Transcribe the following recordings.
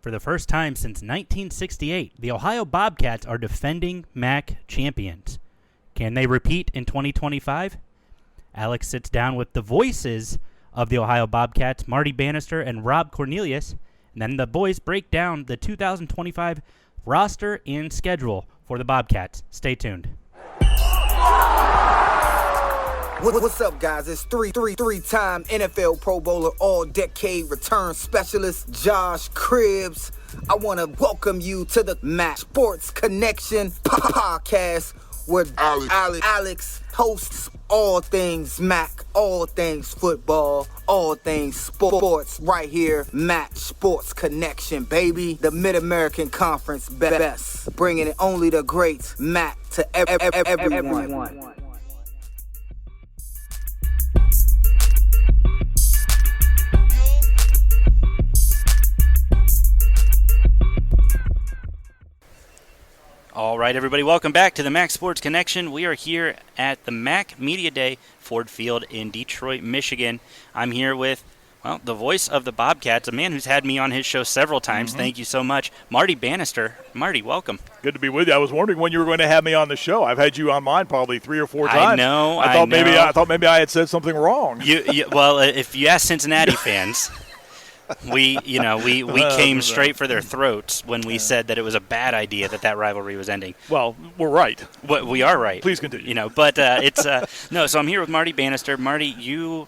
For the first time since 1968, the Ohio Bobcats are defending MAC champions. Can they repeat in 2025? Alex sits down with the voices of the Ohio Bobcats, Marty Bannister and Rob Cornelius, and then the boys break down the 2025 roster and schedule for the Bobcats. Stay tuned. What's up, guys? It's three-time NFL Pro Bowler, all-decade return specialist, Josh Cribbs. I want to welcome you to the MAC Sports Connection podcast, where Alex hosts all things MAC, all things football, all things sports, right here, MAC Sports Connection, baby. The Mid-American Conference best, bringing it only the great MAC to everyone. All right, everybody, welcome back to the MAC Sports Connection. We are here at the MAC Media Day, Ford Field in Detroit, Michigan. I'm here with, well, the voice of the Bobcats, a man who's had me on his show several times. Thank you so much, Marty Bannister. Marty, welcome. Good to be with you. I was wondering when you were going to have me on the show. I've had you on mine probably 3 or 4 times. I know. I thought maybe I had said something wrong. Well, if you ask Cincinnati fans, we came straight for their throats when we said that it was a bad idea that rivalry was ending. Well, we're right. We are right. Please continue. So I'm here with Marty Bannister. Marty, you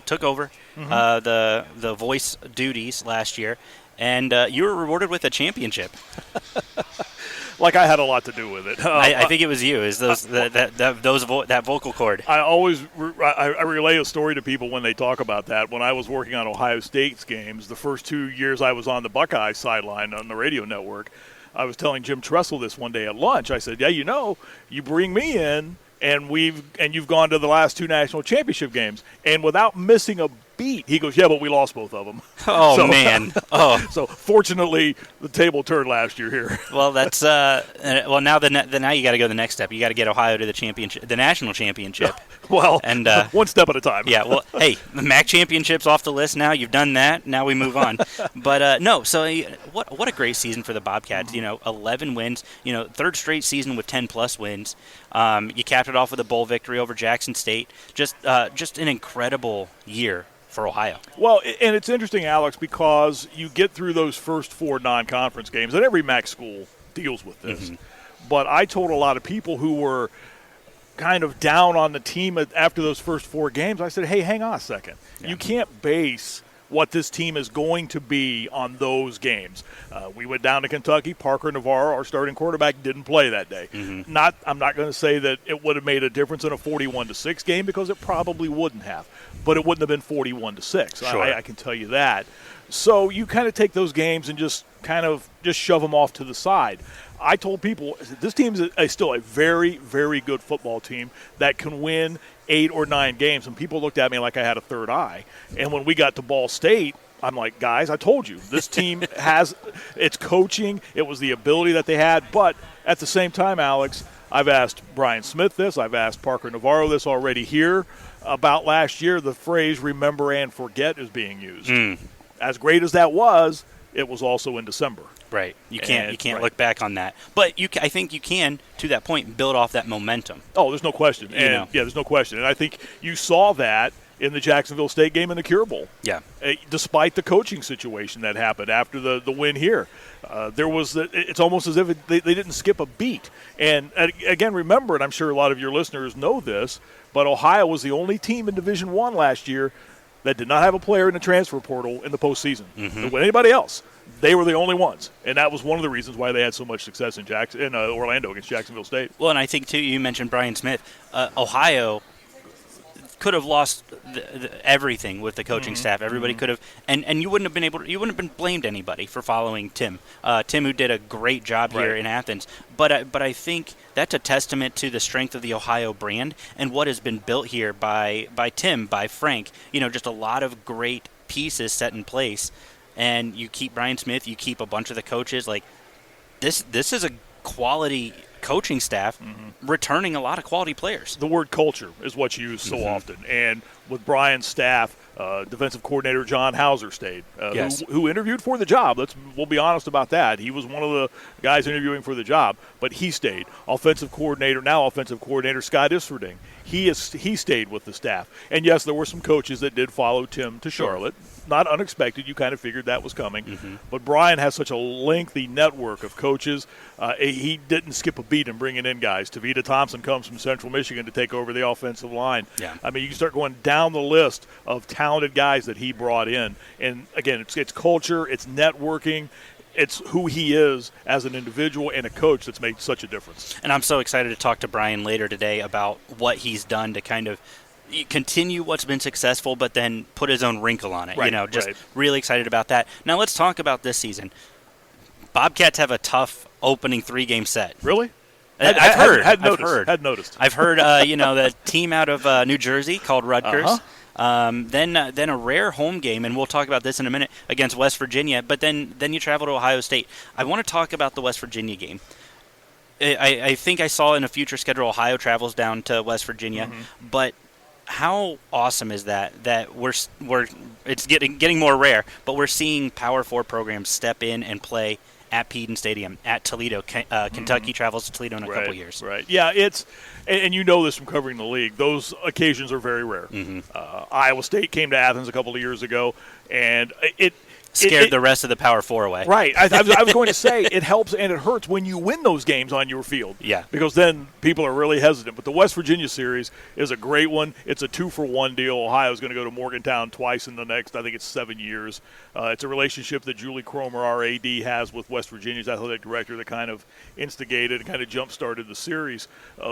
took over the voice duties last year, and you were rewarded with a championship. Like I had a lot to do with it. I think it was you. Is that vocal cord? I always I relay a story to people when they talk about that. When I was working on Ohio State's games, the first 2 years I was on the Buckeye sideline on the radio network, I was telling Jim Tressel this one day at lunch. I said, "Yeah, you bring me in, and you've gone to the last 2 national championship games, and without missing a beat." He goes, "Yeah, but we lost both of them." Oh, man. Oh. So fortunately, the table turned last year here. Well, that's now you got to go the next step. You got to get Ohio to the national championship. Well, and one step at a time. Yeah. Well, hey, the MAC championship's off the list now. You've done that. Now we move on. But no. So what a great season for the Bobcats. 11 wins. Third straight season with 10+ wins. You capped it off with a bowl victory over Jackson State. Just an incredible year for Ohio. Well, and it's interesting, Alex, because you get through those first 4 non-conference games, and every MAC school deals with this. But I told a lot of people who were kind of down on the team after those first 4 games, I said, hey, hang on a second. Yeah. You can't base what this team is going to be on those games. We went down to Kentucky. Parker Navarro, our starting quarterback, didn't play that day. I'm not going to say that it would have made a difference in a 41-6 game, because it probably wouldn't have. But it wouldn't have been 41-6. Sure. I can tell you that. So you kind of take those games and just shove them off to the side. I told people this team is still a very, very good football team that can win 8 or 9 games. And people looked at me like I had a third eye. And when we got to Ball State, I'm like, guys, I told you, this team has its coaching. It was the ability that they had. But at the same time, Alex, I've asked Brian Smith this. I've asked Parker Navarro this already here. About last year, the phrase remember and forget is being used. As great as that was, it was also in December. Right. You can't look back on that. But I think you can, to that point, build off that momentum. Oh, there's no question. Yeah, there's no question. And I think you saw that in the Jacksonville State game in the Cure Bowl. Yeah. Despite the coaching situation that happened after the win here. It's almost as if they didn't skip a beat. And again, remember, and I'm sure a lot of your listeners know this, but Ohio was the only team in Division I last year that did not have a player in the transfer portal in the postseason. With anybody else, they were the only ones. And that was one of the reasons why they had so much success in Orlando against Jacksonville State. Well, and I think, too, you mentioned Brian Smith. Ohio could have lost everything with the coaching staff. Everybody could have, and you wouldn't have been blamed anybody for following Tim. Tim, who did a great job here in Athens. But I think that's a testament to the strength of the Ohio brand and what has been built here by Tim, by Frank. Just a lot of great pieces set in place. And you keep Brian Smith, you keep a bunch of the coaches. Like this is a quality coaching staff returning a lot of quality players. The word culture is what's used so often. And with Brian's staff, Defensive coordinator John Hauser stayed, Yes. who interviewed for the job. We'll be honest about that. He was one of the guys interviewing for the job, but he stayed. Now offensive coordinator Scott Isfording. He stayed with the staff. And yes, there were some coaches that did follow Tim to Charlotte. Not unexpected. You kind of figured that was coming. Mm-hmm. But Brian has such a lengthy network of coaches. He didn't skip a beat in bringing in guys. Tavita Thompson comes from Central Michigan to take over the offensive line. Yeah. I mean, you can start going down the list of talented guys that he brought in. And, again, it's culture, it's networking. It's who he is as an individual and a coach that's made such a difference. And I'm so excited to talk to Brian later today about what he's done to kind of continue what's been successful, but then put his own wrinkle on it. Right, Just really excited about that. Now let's talk about this season. Bobcats have a tough opening 3-game set. Really? I've heard. Had noticed. I've heard. The team out of New Jersey called Rutgers. Uh-huh. Then a rare home game, and we'll talk about this in a minute, against West Virginia. But then you travel to Ohio State. I want to talk about the West Virginia game. I think I saw in a future schedule Ohio travels down to West Virginia, but how awesome is that? That we're it's getting more rare, but we're seeing Power 4 programs step in and play at Peden Stadium, at Toledo. Kentucky travels to Toledo in a couple years. Right. Yeah, and you know this from covering the league. Those occasions are very rare. Iowa State came to Athens a couple of years ago, and it scared the rest of the Power 4 away. Right. I was going to say it helps and it hurts when you win those games on your field. Yeah. Because then people are really hesitant. But the West Virginia series is a great one. It's a 2-for-1 deal. Ohio's going to go to Morgantown twice in the next, I think it's 7 years. It's a relationship that Julie Cromer, our AD, has with West Virginia's athletic director that kind of instigated and kind of jump-started the series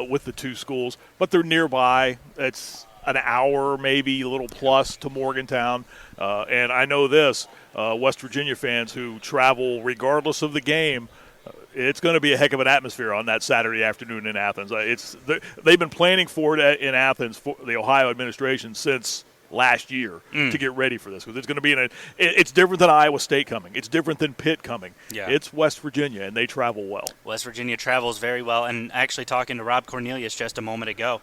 with the two schools. But they're nearby. It's an hour, maybe a little plus to Morgantown. And I know this, West Virginia fans who travel regardless of the game, it's going to be a heck of an atmosphere on that Saturday afternoon in Athens. They've been planning for it in Athens, for the Ohio administration, since last year to get ready for this, because it's going to be it's different than Iowa State coming. It's different than Pitt coming. Yeah. It's West Virginia, and they travel well. West Virginia travels very well, and actually talking to Rob Cornelius just a moment ago,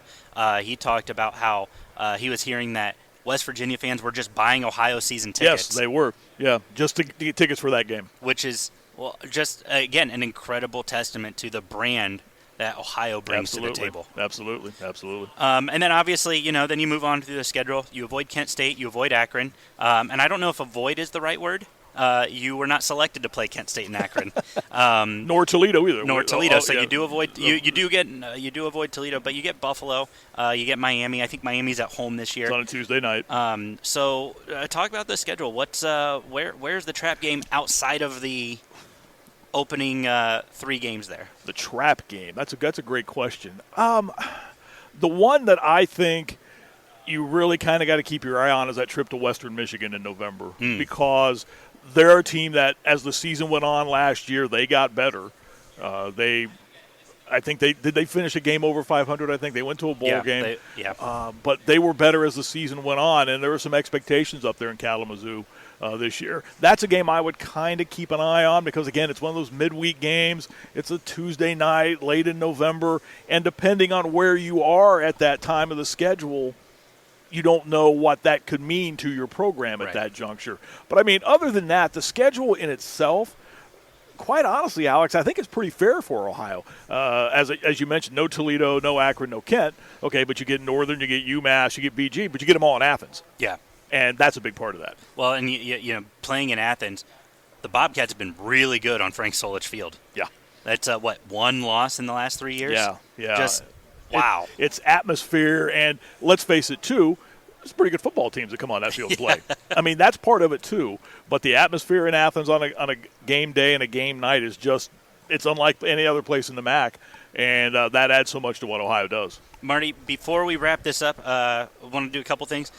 he talked about how he was hearing that West Virginia fans were just buying Ohio season tickets. Yes, they were. Yeah, just to get tickets for that game. Which is, just, again, an incredible testament to the brand that Ohio brings to the table. Absolutely. And then obviously, then you move on through the schedule. You avoid Kent State, you avoid Akron. And I don't know if avoid is the right word. You were not selected to play Kent State and Akron, nor Toledo either. So you do avoid you do avoid Toledo, but you get Buffalo, you get Miami. I think Miami's at home this year. It's on a Tuesday night. So talk about the schedule. What's where's the trap game outside of the opening 3 games there? The trap game. That's a great question. The one that I think you really kind of got to keep your eye on is that trip to Western Michigan in November, because they're a team that, as the season went on last year, they got better. They finish a game over 500. I think they went to a bowl game. But they were better as the season went on, and there were some expectations up there in Kalamazoo this year. That's a game I would kind of keep an eye on because, again, it's one of those midweek games. It's a Tuesday night, late in November, and depending on where you are at that time of the schedule, you don't know what that could mean to your program at that juncture. But, I mean, other than that, the schedule in itself, quite honestly, Alex, I think it's pretty fair for Ohio. As you mentioned, no Toledo, no Akron, no Kent. Okay, but you get Northern, you get UMass, you get BG, but you get them all in Athens. Yeah. And that's a big part of that. Well, and playing in Athens, the Bobcats have been really good on Frank Solich Field. Yeah. That's, one loss in the last 3 years? Yeah. Just, wow. It's atmosphere, and let's face it, too, there's pretty good football teams that come on that field to play. I mean, that's part of it, too. But the atmosphere in Athens on a game day and a game night is just – it's unlike any other place in the MAC, and that adds so much to what Ohio does. Marty, before we wrap this up, I want to do a couple things.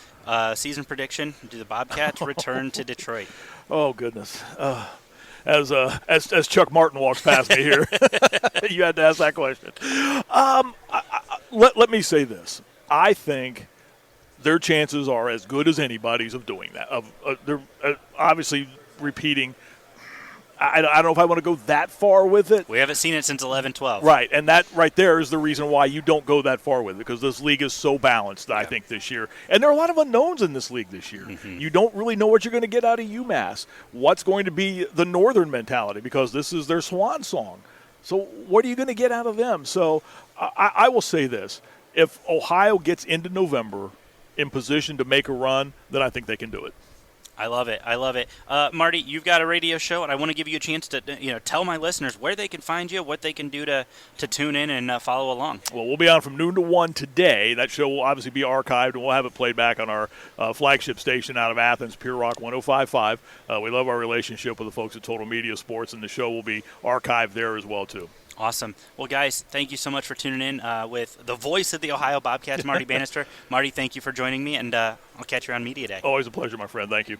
Season prediction, do the Bobcats return to Detroit? Oh, goodness. As Chuck Martin walks past me here, you had to ask that question. Let me say this. I think their chances are as good as anybody's of doing that. They're obviously repeating I don't know if I want to go that far with it. We haven't seen it since 11-12. Right, and that right there is the reason why you don't go that far with it, because this league is so balanced, I think, this year. And there are a lot of unknowns in this league this year. Mm-hmm. You don't really know what you're going to get out of UMass. What's going to be the Northern mentality, because this is their swan song. So what are you going to get out of them? So I will say this. If Ohio gets into November in position to make a run, then I think they can do it. I love it. Marty, you've got a radio show, and I want to give you a chance to tell my listeners where they can find you, what they can do to tune in and follow along. Well, we'll be on from noon to 1 today. That show will obviously be archived, and we'll have it played back on our flagship station out of Athens, Pure Rock 105.5. We love our relationship with the folks at Total Media Sports, and the show will be archived there as well, too. Awesome. Well, guys, thank you so much for tuning in with the voice of the Ohio Bobcats, Marty Bannister. Marty, thank you for joining me, and I'll catch you on Media Day. Always a pleasure, my friend. Thank you.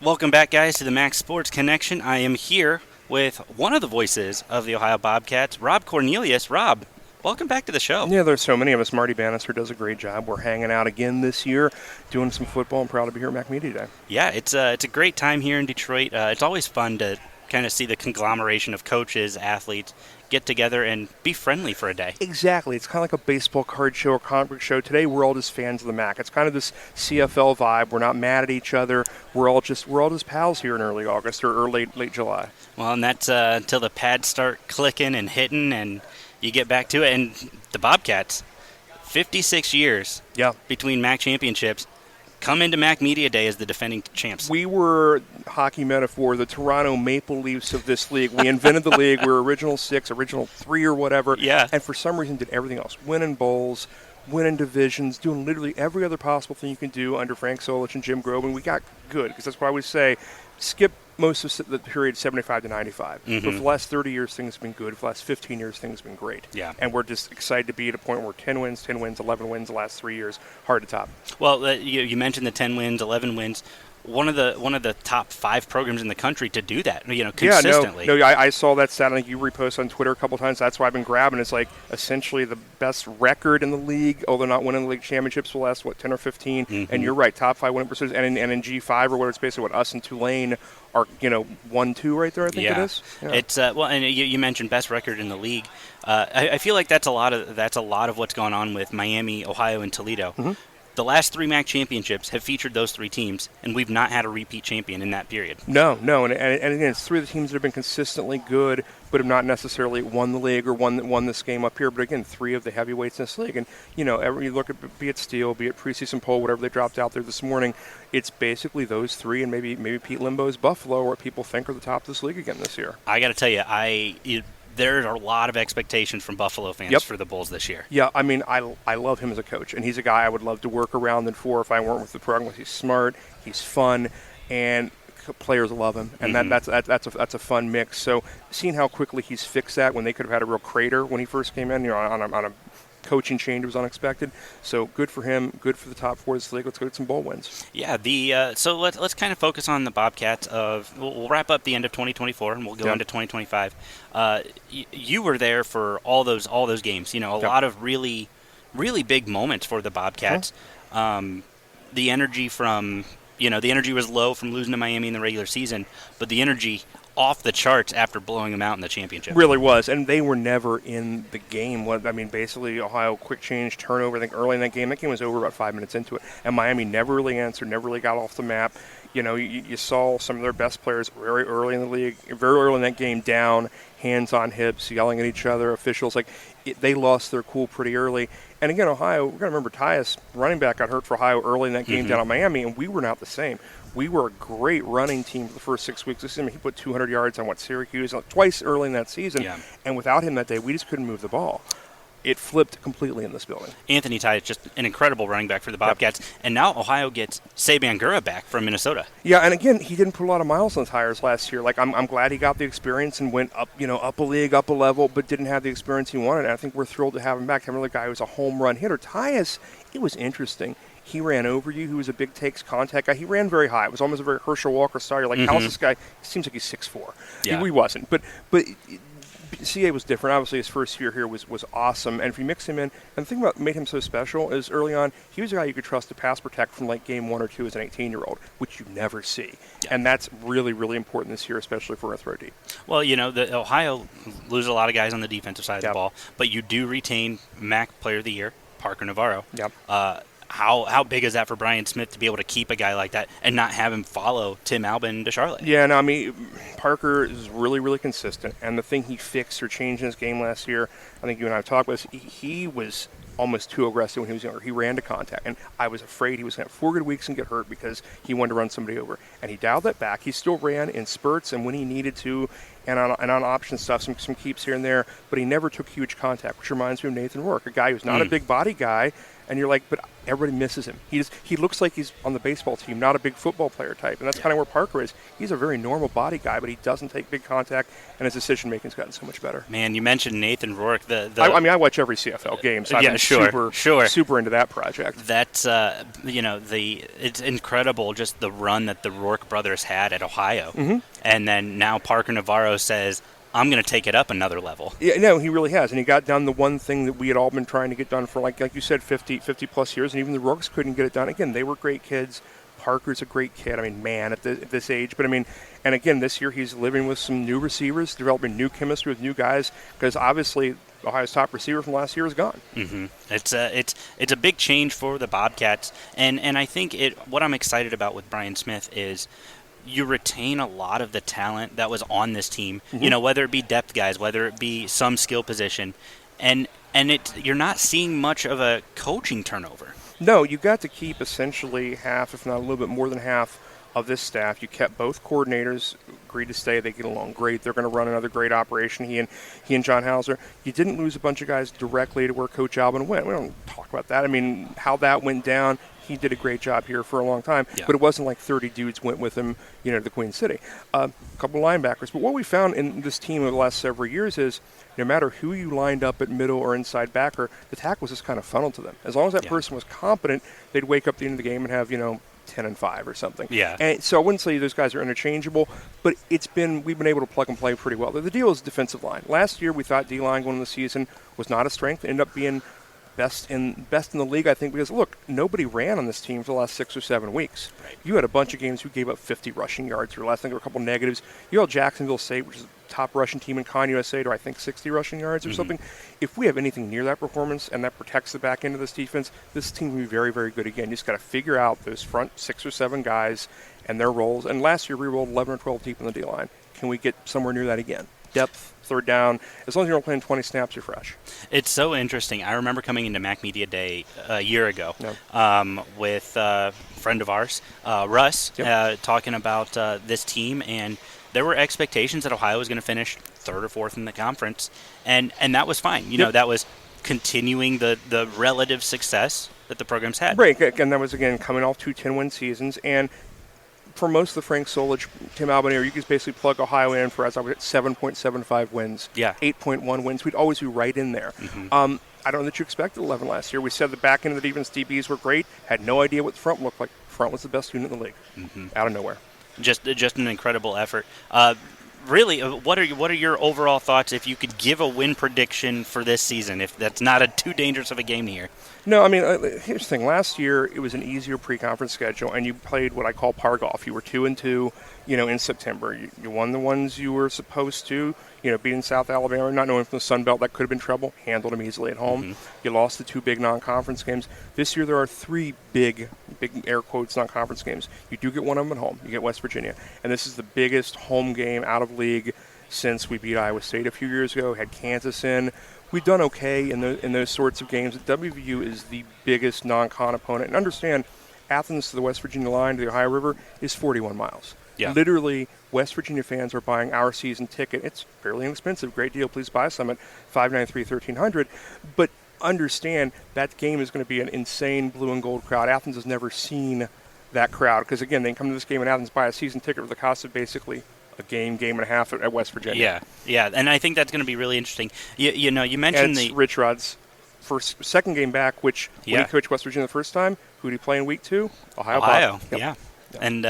Welcome back, guys, to the Max Sports Connection. I am here with one of the voices of the Ohio Bobcats, Rob Cornelius. Rob, welcome back to the show. Yeah, there's so many of us. Marty Bannister does a great job. We're hanging out again this year, doing some football. I'm proud to be here at Mac Media Day. Yeah, it's a great time here in Detroit. It's always fun to kind of see the conglomeration of coaches, athletes get together and be friendly for a day. Exactly. It's kind of like a baseball card show or comic book show. Today we're all just fans of the MAC. It's kind of this CFL vibe. We're not mad at each other. We're all just pals here in early August or late July. Well, and that's until the pads start clicking and hitting and you get back to it. And the Bobcats, 56 years between MAC championships, come into Mac Media Day as the defending champs. We were, hockey metaphor, the Toronto Maple Leafs of this league. We invented the league. We were original 6, original 3 or whatever. Yeah. And for some reason did everything else. Winning bowls, winning divisions, doing literally every other possible thing you can do under Frank Solich and Jim Groban. We got good, because that's why we say skip most of the period 75 to 95. Mm-hmm. But for the last 30 years, things have been good. For the last 15 years, things have been great. Yeah. And we're just excited to be at a point where 10 wins, 11 wins the last 3 years, hard to top. Well, you mentioned the 10 wins, 11 wins. One of the top 5 programs in the country to do that, consistently. Yeah, I saw that stat. I think you reposted on Twitter a couple times. That's why I've been grabbing. It's like essentially the best record in the league, although not winning the league championships for the last, 10 or 15. Mm-hmm. And you're right, top 5 winning percentage. And in G5 or what it's basically us and Tulane are, 1-2 right there, I think it is. Yeah. It's and you mentioned best record in the league. I feel like that's a lot of what's going on with Miami, Ohio, and Toledo. Mm-hmm. The last 3 MAC championships have featured those 3 teams, and we've not had a repeat champion in that period. No, and again, it's 3 of the teams that have been consistently good, but have not necessarily won the league or won this game up here. But again, 3 of the heavyweights in this league, and you look at, be it Steele, be it preseason poll, whatever they dropped out there this morning, it's basically those 3, and maybe Pete Limbo's Buffalo, what people think are the top of this league again this year. I got to tell you, there are a lot of expectations from Buffalo fans for the Bulls this year. Yeah, I mean, I love him as a coach, and he's a guy I would love to work around and for if I weren't with the program. He's smart, he's fun, and players love him, and that's a fun mix. So seeing how quickly he's fixed that when they could have had a real crater when he first came in, on a coaching change was unexpected. So good for him, good for the top 4 of this league. Let's go get some bowl wins. Yeah, so let's kind of focus on the Bobcats. We'll wrap up the end of 2024 and we'll go into 2025. You were there for all those games. A lot of really, really big moments for the Bobcats. The energy the energy was low from losing to Miami in the regular season, but the energy off the charts after blowing them out in the championship. Really was, and they were never in the game. I mean, basically, Ohio quick change, turnover, I think early in that game. That game was over about 5 minutes into it, and Miami never really answered, never really got off the map. You saw some of their best players very early in the league, very early in that game, down, hands on hips, yelling at each other, officials. They lost their cool pretty early. And again, Ohio, we're going to remember Tyus, running back, got hurt for Ohio early in that game down at Miami, and we were not the same. We were a great running team for the first 6 weeks. He put 200 yards on Syracuse twice early in that season. Yeah. And without him that day, we just couldn't move the ball. It flipped completely in this building. Anthony Tyus, just an incredible running back for the Bobcats. Yep. And now Ohio gets Saban Gura back from Minnesota. Yeah, and again, he didn't put a lot of miles on the tires last year. I'm glad he got the experience and went up, up a league, up a level, but didn't have the experience he wanted. And I think we're thrilled to have him back. Having another guy who's a home run hitter. Tyus, it was interesting. He ran over you. He was a big takes contact guy. He ran very high. It was almost a very Herschel Walker style. You're like, how's this guy? He seems like he's 6'4". Yeah. He wasn't. But CA was different. Obviously, his first year here was awesome. And if you mix him in, and the thing about made him so special is early on, he was a guy you could trust to pass protect from like game 1 or 2 as an 18-year-old, which you never see. Yeah. And that's really, really important this year, especially for a throw deep. Well, the Ohio lose a lot of guys on the defensive side of the ball, but you do retain MAC Player of the Year, Parker Navarro. Yep. How big is that for Brian Smith to be able to keep a guy like that and not have him follow Tim Albin to Charlotte? Yeah, no, I mean, Parker is really, really consistent. And the thing he fixed or changed in his game last year, I think you and I have talked about this, he was almost too aggressive when he was younger. He ran to contact, and I was afraid he was going to have 4 good weeks and get hurt because he wanted to run somebody over. And he dialed that back. He still ran in spurts and when he needed to, and on option stuff, some keeps here and there, but he never took huge contact, which reminds me of Nathan Rourke, a guy who's not a big body guy, and you're like, but everybody misses him. He looks like he's on the baseball team, not a big football player type, and that's kind of where Parker is. He's a very normal body guy, but he doesn't take big contact, and his decision-making's gotten so much better. Man, you mentioned Nathan Rourke. I watch every CFL game, so I'm super into that project. That's, it's incredible just the run that the Rourke brothers had at Ohio. Mm-hmm. And then now Parker Navarro says, I'm going to take it up another level. Yeah, no, he really has. And he got done the one thing that we had all been trying to get done for, like you said, 50-plus years. And even the Rourkes couldn't get it done. Again, they were great kids. Parker's a great kid. I mean, man, at this age. But, I mean, and again, this year he's living with some new receivers, developing new chemistry with new guys, because obviously Ohio's top receiver from last year is gone. Mm-hmm. It's a big change for the Bobcats. And I think what I'm excited about with Brian Smith is you retain a lot of the talent that was on this team, whether it be depth guys, whether it be some skill position, and you're not seeing much of a coaching turnover. No, you got to keep essentially half, if not a little bit more than half, of this staff. You kept both coordinators, agreed to stay. They get along great. They're going to run another great operation. He and John Hauser. You didn't lose a bunch of guys directly to where Coach Albin went. We don't talk about that. I mean, how that went down. He did a great job here for a long time, but it wasn't like 30 dudes went with him, to the Queen City. A couple linebackers. But what we found in this team over the last several years is no matter who you lined up at middle or inside backer, the tackles just kind of funneled to them. As long as that person was competent, they'd wake up at the end of the game and have, 10-5 or something. Yeah. And so I wouldn't say those guys are interchangeable, but we've been able to plug and play pretty well. The deal is defensive line. Last year we thought D-line going into the season was not a strength. It ended up being best in the league, I think, because, look, nobody ran on this team for the last 6 or 7 weeks. Right. You had a bunch of games you gave up 50 rushing yards. Your last thing, there were a couple negatives. You held Jacksonville State, which is the top rushing team in Con USA, to, I think, 60 rushing yards or something. If we have anything near that performance and that protects the back end of this defense, this team will be very, very good again. You just got to figure out those front 6 or 7 guys and their roles. And last year we rolled 11 or 12 deep in the D-line. Can we get somewhere near that again? Depth, third down. As long as you're not playing 20 snaps, you're fresh. It's so interesting. I remember coming into Mac Media Day a year ago with a friend of ours, Russ, talking about this team, and there were expectations that Ohio was going to finish 3rd or 4th in the conference, and that was fine. That was continuing the relative success that the program's had. Right, and that was, again, coming off 2 10-win seasons, and for most of the Frank Solich, Tim Albin era, you could basically plug Ohio in for, as I was at 7.75 wins, 8.1 wins. We'd always be right in there. I don't know that you expected 11 last year. We said the back end of the defense DBs were great, had no idea what the front looked like. Front was the best unit in the league, out of nowhere. Just an incredible effort. Really, what are your overall thoughts if you could give a win prediction for this season, if that's not too dangerous of a game here? No, I mean, here's the thing. Last year, it was an easier pre-conference schedule, and you played what I call par golf. You were 2-2, in September. You won the ones you were supposed to, beating South Alabama, not knowing from the Sun Belt that could have been trouble, handled them easily at home. You lost the 2 big non-conference games. This year, there are 3 big air quotes non-conference games. You do get one of them at home. You get West Virginia, and this is the biggest home game out of league since we beat Iowa State a few years ago, had Kansas in. We've done okay in those sorts of games. WVU is the biggest non-con opponent. And understand, Athens to the West Virginia line to the Ohio River is 41 miles. Yeah. Literally, West Virginia fans are buying our season ticket. It's fairly inexpensive. Great deal. Please buy some at $593-$1,300. But understand, that game is going to be an insane blue and gold crowd. Athens has never seen that crowd because, again, they come to this game in Athens, buy a season ticket for the cost of basically a game and a half at West Virginia. Yeah, and I think that's going to be really interesting. You mentioned the Rich Rod's second game back, which when he coached West Virginia the first time, who did he play in week 2? Ohio. Yep. And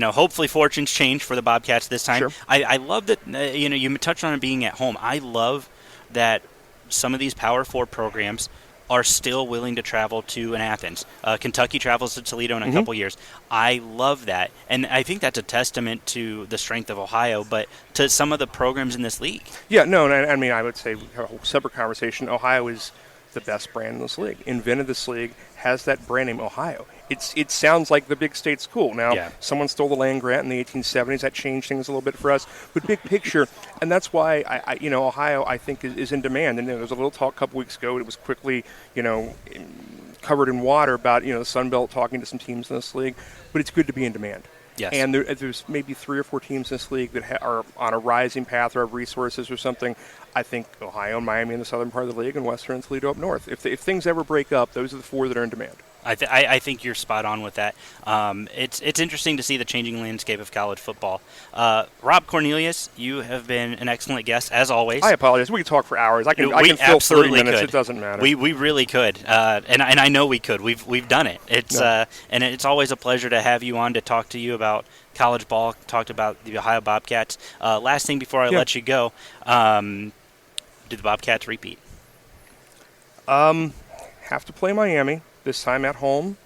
hopefully fortunes change for the Bobcats this time. Sure. I love that. You touched on it being at home. I love that some of these Power Four programs are still willing to travel to an Athens. Kentucky travels to Toledo in a couple years. I love that, and I think that's a testament to the strength of Ohio, but to some of the programs in this league. Yeah, no, and I mean, I would say a whole separate conversation. Ohio is the best brand in this league. Invented this league, has that brand name, Ohio. It sounds like the big state school. Now, someone stole the land grant in the 1870s. That changed things a little bit for us. But big picture, and that's why Ohio, I think, is in demand. And there was a little talk a couple weeks ago. It was quickly, covered in water about the Sun Belt talking to some teams in this league. But it's good to be in demand. Yes. And there's maybe 3 or 4 teams in this league that are on a rising path or have resources or something. I think Ohio and Miami in the southern part of the league, and Western and Toledo up north. If things ever break up, those are the 4 that are in demand. I think you're spot on with that. It's interesting to see the changing landscape of college football. Rob Cornelius, you have been an excellent guest, as always. I apologize. We could talk for hours. I can fill 30 minutes. It doesn't matter. We really could, and I know we could. We've done it. And it's always a pleasure to have you on to talk to you about college ball, talked about the Ohio Bobcats. Last thing before I let you go, do the Bobcats repeat? Have to play Miami. This time at home.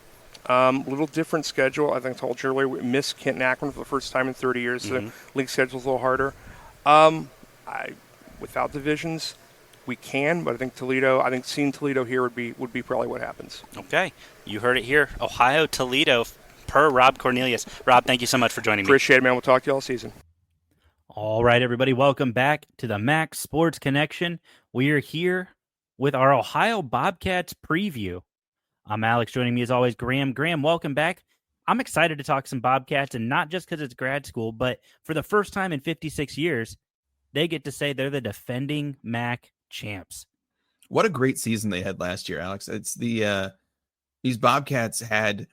Little different schedule. I think I told you earlier, we missed Kent Akron for the first time in 30 years. So the league schedule's a little harder. Without divisions, we can, but I think seeing Toledo here would be probably what happens. Okay. You heard it here. Ohio, Toledo, per Rob Cornelius. Rob, thank you so much for joining me. Appreciate it, man. We'll talk to you all season. All right, everybody. Welcome back to the Mac Sports Connection. We are here with our Ohio Bobcats preview. I'm Alex. Joining me as always, Graham. Graham, welcome back. I'm excited to talk some Bobcats, and not just because it's grad school, but for the first time in 56 years, they get to say they're the defending MAC champs. What a great season they had last year, Alex. It's these Bobcats had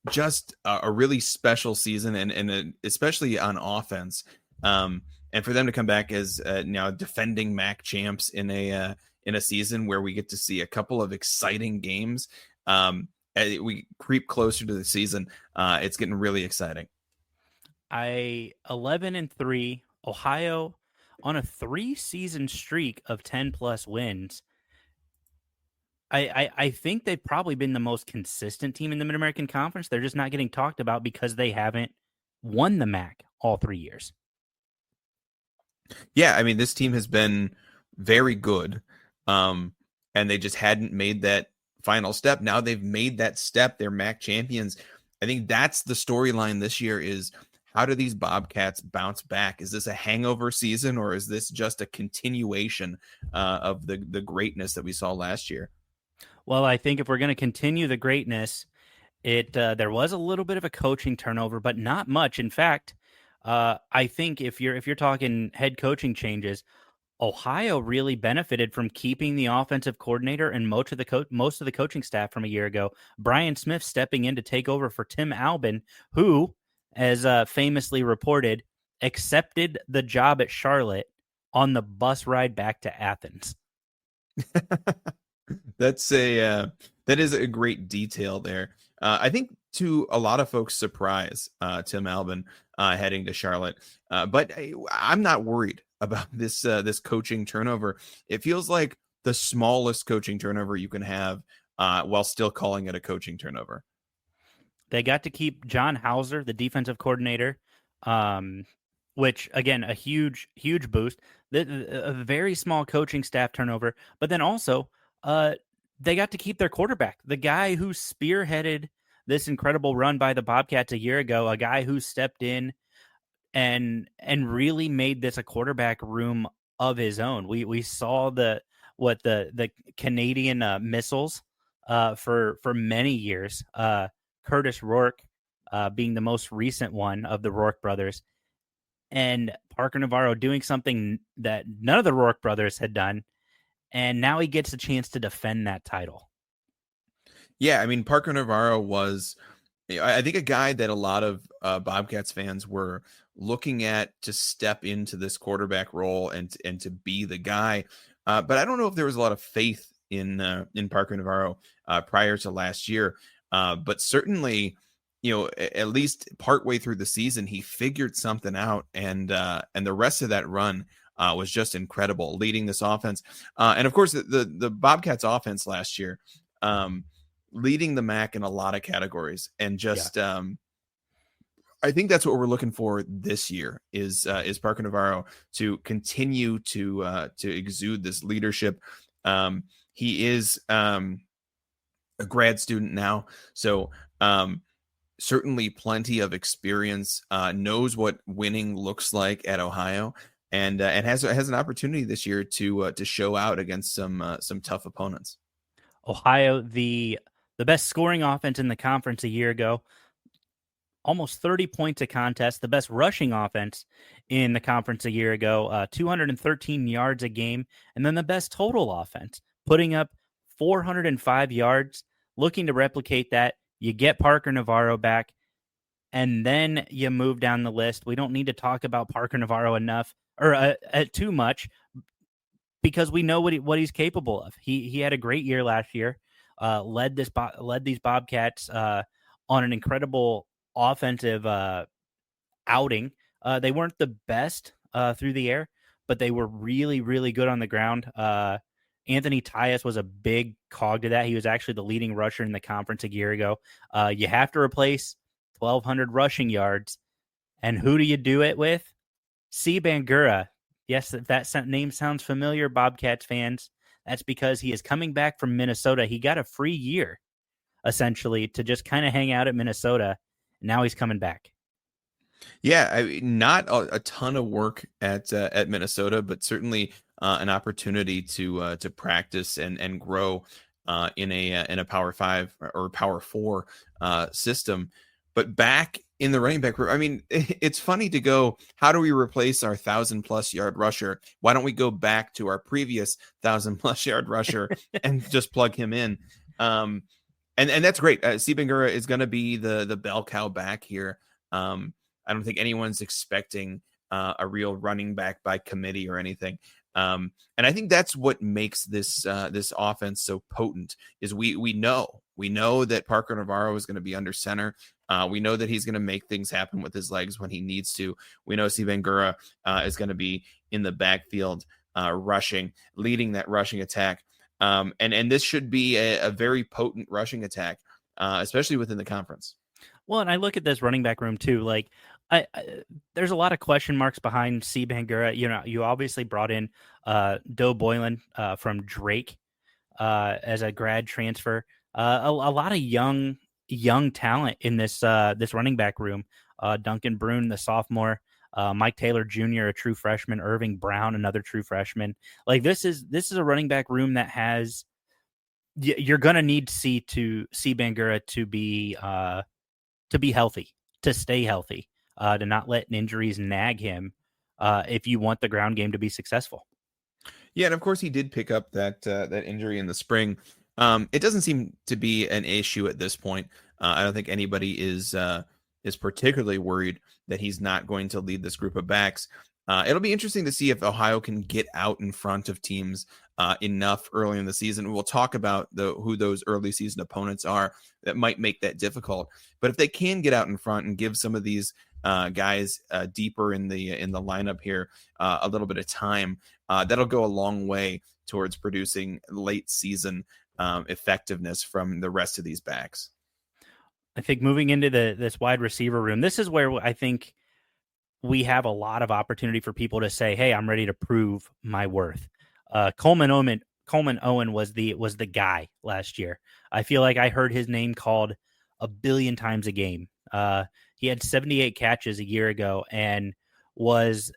just a really special season, and especially on offense. And for them to come back as now defending MAC champs in a season where we get to see a couple of exciting games. We creep closer to the season. It's getting really exciting. 11-3, Ohio on a 3-season streak of 10+ wins. I think they've probably been the most consistent team in the Mid-American Conference. They're just not getting talked about because they haven't won the MAC all 3 years. Yeah, I mean, this team has been very good, and they just hadn't made that final step. Now they've made that step. They're MAC champions. I think that's the storyline this year is how do these Bobcats bounce back? Is this a hangover season, or is this just a continuation of the greatness that we saw last year? Well, I think if we're going to continue the greatness, there was a little bit of a coaching turnover, but not much. In fact, I think if you're talking head coaching changes, Ohio really benefited from keeping the offensive coordinator and most of the coaching staff from a year ago. Brian Smith stepping in to take over for Tim Albin, who, as famously reported, accepted the job at Charlotte on the bus ride back to Athens. That is a great detail there. I think to a lot of folks' surprise, Tim Albin heading to Charlotte, but I'm not worried about this coaching turnover. It feels like the smallest coaching turnover you can have while still calling it a coaching turnover. They got to keep John Hauser, the defensive coordinator, which, again, a huge boost. A very small coaching staff turnover, but then also they got to keep their quarterback, the guy who spearheaded this incredible run by the Bobcats a year ago, a guy who stepped in and really made this a quarterback room of his own. We saw the Canadian missiles for many years. Curtis Rourke being the most recent one of the Rourke brothers, and Parker Navarro doing something that none of the Rourke brothers had done, and now he gets a chance to defend that title. Yeah, I mean, Parker Navarro was, I think, a guy that a lot of Bobcats fans were looking at to step into this quarterback role and to be the guy. But I don't know if there was a lot of faith in Parker Navarro prior to last year. But certainly at least partway through the season, he figured something out, and the rest of that run was just incredible, leading this offense. And of course, the Bobcats offense last year, leading the MAC in a lot of categories, and just I think that's what we're looking for this year is Parker Navarro to continue to exude this leadership. He is a grad student now, so certainly plenty of experience, knows what winning looks like at Ohio, and has an opportunity this year to show out against some tough opponents. Ohio, the best scoring offense in the conference a year ago, almost 30 points a contest, the best rushing offense in the conference a year ago, 213 yards a game, and then the best total offense, putting up 405 yards, looking to replicate that. You get Parker Navarro back, and then you move down the list. We don't need to talk about Parker Navarro enough or too much because we know what he's capable of. He had a great year last year, led these Bobcats on an incredible offensive outing. They weren't the best through the air, but they were really, really good on the ground. Anthony Tyus was a big cog to that. He was actually the leading rusher in the conference a year ago. You have to replace 1,200 rushing yards. And who do you do it with? C. Bangura. Yes, that name sounds familiar, Bobcats fans. That's because he is coming back from Minnesota. He got a free year, essentially, to just kind of hang out at Minnesota. Now he's coming back. Yeah, not a ton of work at Minnesota, but certainly an opportunity to practice and grow in a Power 5 or Power 4 system. But back in the running back room, I mean, it's funny to go, how do we replace our 1,000+ yard rusher? Why don't we go back to our previous 1,000+ yard rusher and just plug him in? And that's great. C. Bangura is going to be the bell cow back here. I don't think anyone's expecting a real running back by committee or anything. And I think that's what makes this offense so potent is we know that Parker Navarro is going to be under center. We know that he's going to make things happen with his legs when he needs to. We know C. Bangura is going to be in the backfield rushing, leading that rushing attack. And this should be a very potent rushing attack, especially within the conference. Well, and I look at this running back room too. Like, there's a lot of question marks behind C. Bangura. You obviously brought in Doe Boylan from Drake as a grad transfer. A lot of young talent in this running back room. Duncan Brune, the sophomore, Mike Taylor Jr., a true freshman, Irving Brown, another true freshman. Like this is a running back room that has. You're gonna need C. Bangura to be healthy, to stay healthy, to not let injuries nag him if you want the ground game to be successful. Yeah, and of course he did pick up that injury in the spring. It doesn't seem to be an issue at this point. I don't think anybody is particularly worried that he's not going to lead this group of backs. It'll be interesting to see if Ohio can get out in front of teams enough early in the season. We'll talk about who those early season opponents are that might make that difficult. But if they can get out in front and give some of these guys deeper in the lineup here a little bit of time, that'll go a long way towards producing late season effectiveness from the rest of these backs. I think moving into this wide receiver room, this is where I think we have a lot of opportunity for people to say, "Hey, I'm ready to prove my worth." Coleman Owen was the guy last year. I feel like I heard his name called a billion times a game. He had 78 catches a year ago and was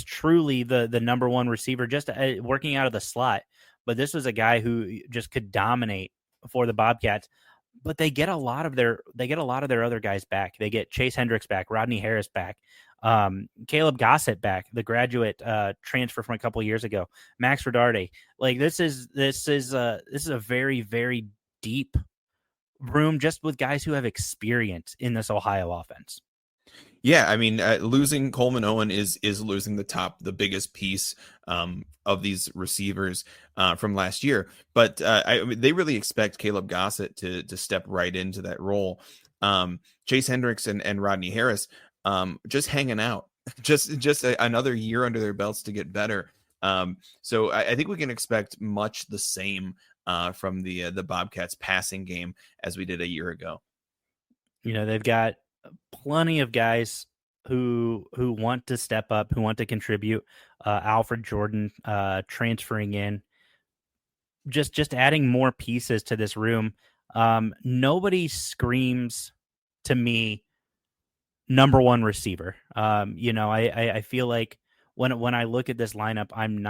truly the number one receiver, just working out of the slot. But this was a guy who just could dominate for the Bobcats. But they get a lot of their other guys back. They get Chase Hendricks back, Rodney Harris back, Caleb Gossett back, the graduate transfer from a couple years ago, Max Rodarte. Like this is a very, very deep room just with guys who have experience in this Ohio offense. Yeah, I mean, losing Coleman Owen is losing the biggest piece of these receivers from last year. But they really expect Caleb Gossett to step right into that role. Chase Hendricks and Rodney Harris just hanging out, just another year under their belts to get better. So I think we can expect much the same from the Bobcats passing game as we did a year ago. They've got plenty of guys who want to step up, who want to contribute. Alfred Jordan transferring in, just adding more pieces to this room. Nobody screams to me number one receiver. I feel like when I look at this lineup, I'm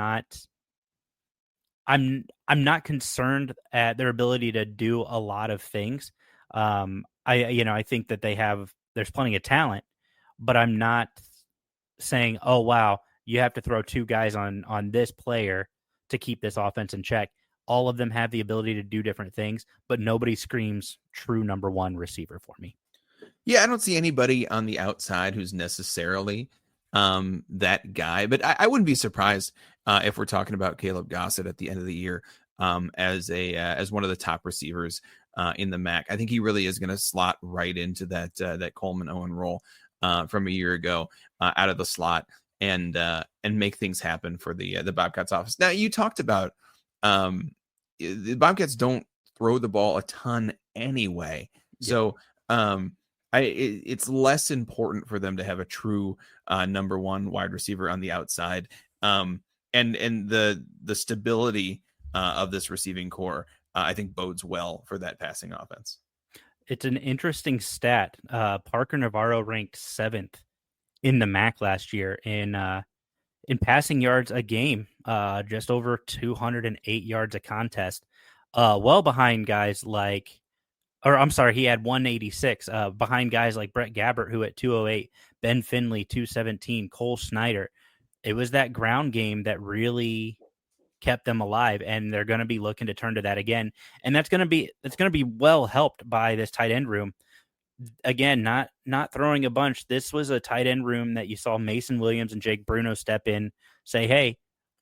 not concerned at their ability to do a lot of things. I think that there's plenty of talent, but I'm not saying, oh wow, you have to throw two guys on this player to keep this offense in check. All of them have the ability to do different things, but nobody screams true number one receiver for me. Yeah, I don't see anybody on the outside who's necessarily that guy, but I wouldn't be surprised if we're talking about Caleb Gossett at the end of the year as one of the top receivers in the MAC. I think he really is going to slot right into that Coleman Owen role from a year ago out of the slot and make things happen for the Bobcats office. Now, you talked about the Bobcats don't throw the ball a ton anyway, so it's less important for them to have a true number one wide receiver on the outside, and the stability of this receiving core I think bodes well for that passing offense. It's an interesting stat. Parker Navarro ranked 7th in the MAC last year in passing yards a game, just over 208 yards a contest, well behind guys like, he had 186 behind guys like Brett Gabbert, who at 208, Ben Finley 217, Cole Snyder. It was that ground game that really kept them alive, and they're going to be looking to turn to that again. And it's going to be well helped by this tight end room. Again, not throwing a bunch. This was a tight end room that you saw Mason Williams and Jake Bruno step in, say, hey,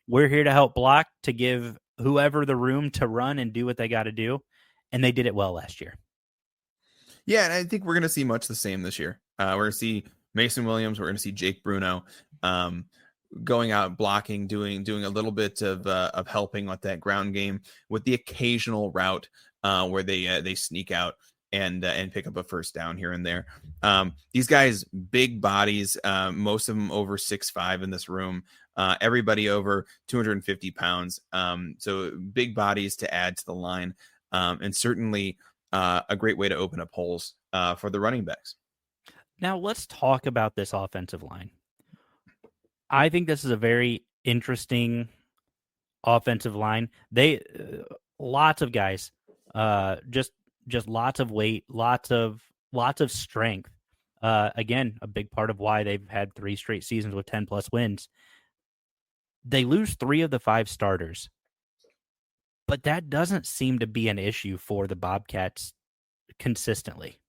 we're here to help block, to give whoever the room to run and do what they got to do. And they did it well last year. Yeah, and I think we're going to see much the same this year. We're going to see Mason Williams. We're going to see Jake Bruno going out blocking, doing a little bit of helping with that ground game, with the occasional route where they sneak out and pick up a first down here and there. These guys, big bodies, most of them over 6'5" in this room. Everybody over 250 pounds. So big bodies to add to the line, and certainly a great way to open up holes for the running backs. Now let's talk about this offensive line. I think this is a very interesting offensive line. They lots of guys, just lots of weight, lots of strength. Again, a big part of why they've had 3 straight seasons with 10+ wins. They lose 3 of the 5 starters, but that doesn't seem to be an issue for the Bobcats consistently.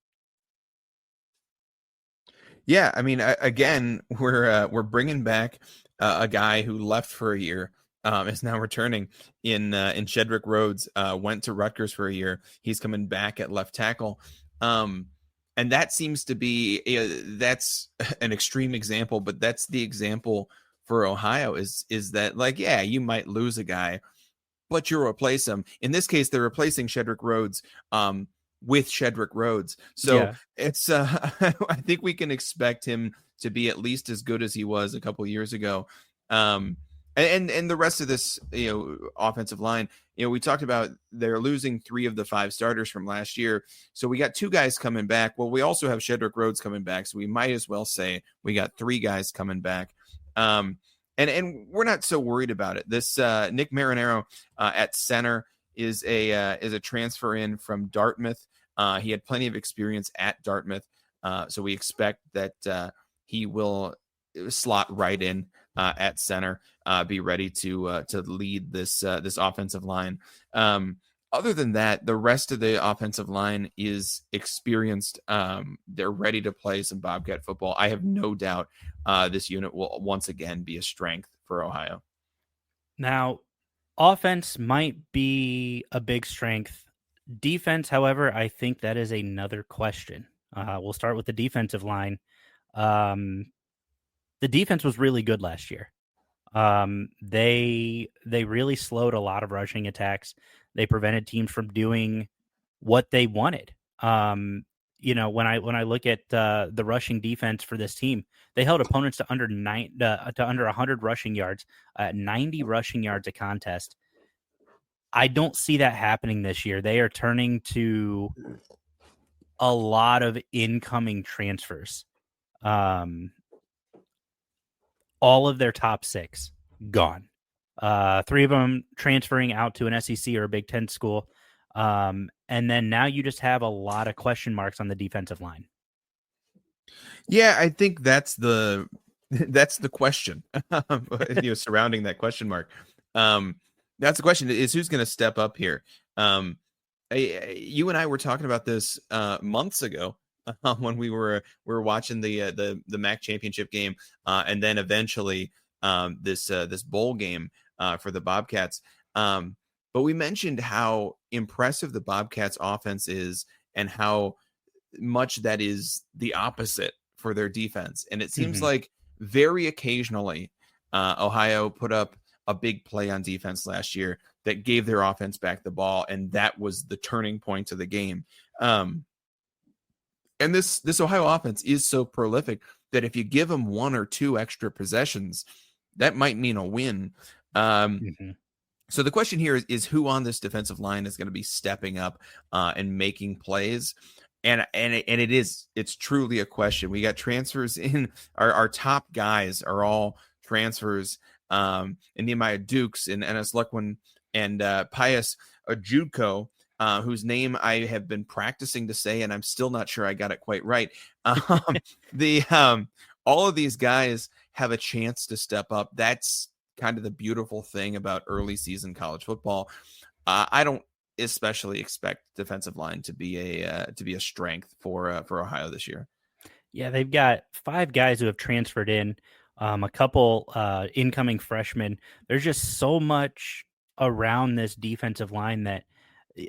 Yeah, I mean, again, we're bringing back a guy who left for a year, is now returning in Shedrick Rhodes. Went to Rutgers for a year. He's coming back at left tackle, and that seems to be that's an extreme example, but that's the example for Ohio. Is that, like, yeah, you might lose a guy, but you replace him. In this case, they're replacing Shedrick Rhodes with Shedrick Rhodes. So it's I think we can expect him to be at least as good as he was a couple years ago. And the rest of this, offensive line, we talked about they're losing 3 of the 5 starters from last year. So we got 2 guys coming back. Well, we also have Shedrick Rhodes coming back. So we might as well say we got 3 guys coming back. And we're not so worried about it. This Nick Marinero at center is a transfer in from Dartmouth. He had plenty of experience at Dartmouth, so we expect that he will slot right in at center, be ready to lead this offensive line. Other than that, the rest of the offensive line is experienced. They're ready to play some Bobcat football. I have no doubt this unit will once again be a strength for Ohio. Now, offense might be a big strength. Defense, however, I think that is another question. We'll start with the defensive line. The defense was really good last year. They really slowed a lot of rushing attacks. They prevented teams from doing what they wanted. When I look at the rushing defense for this team, they held opponents to under 100 rushing yards, 90 rushing yards a contest. I don't see that happening this year. They are turning to a lot of incoming transfers. All of their top 6 gone. 3 of them transferring out to an SEC or a Big Ten school. And then now you just have a lot of question marks on the defensive line. Yeah, I think that's the question surrounding that question mark. That's the question, is who's going to step up here. You and I were talking about this months ago when we were watching the MAC championship game, and then eventually this bowl game for the Bobcats. But we mentioned how impressive the Bobcats offense is and how much that is the opposite for their defense. And it seems like very occasionally Ohio put up a big play on defense last year that gave their offense back the ball, and that was the turning point of the game. And this Ohio offense is so prolific that if you give them 1 or 2 extra possessions, that might mean a win. So the question here is who on this defensive line is going to be stepping up and making plays. And it's truly a question. We got transfers in. Our top guys are all transfers. And Nehemiah Dukes and Ennis Lukwin and Pius Ojukwu, whose name I have been practicing to say, and I'm still not sure I got it quite right. All of these guys have a chance to step up. That's kind of the beautiful thing about early season college football. I don't especially expect defensive line to be a strength for Ohio this year. Yeah, they've got 5 guys who have transferred in, a couple incoming freshmen. There's just so much around this defensive line that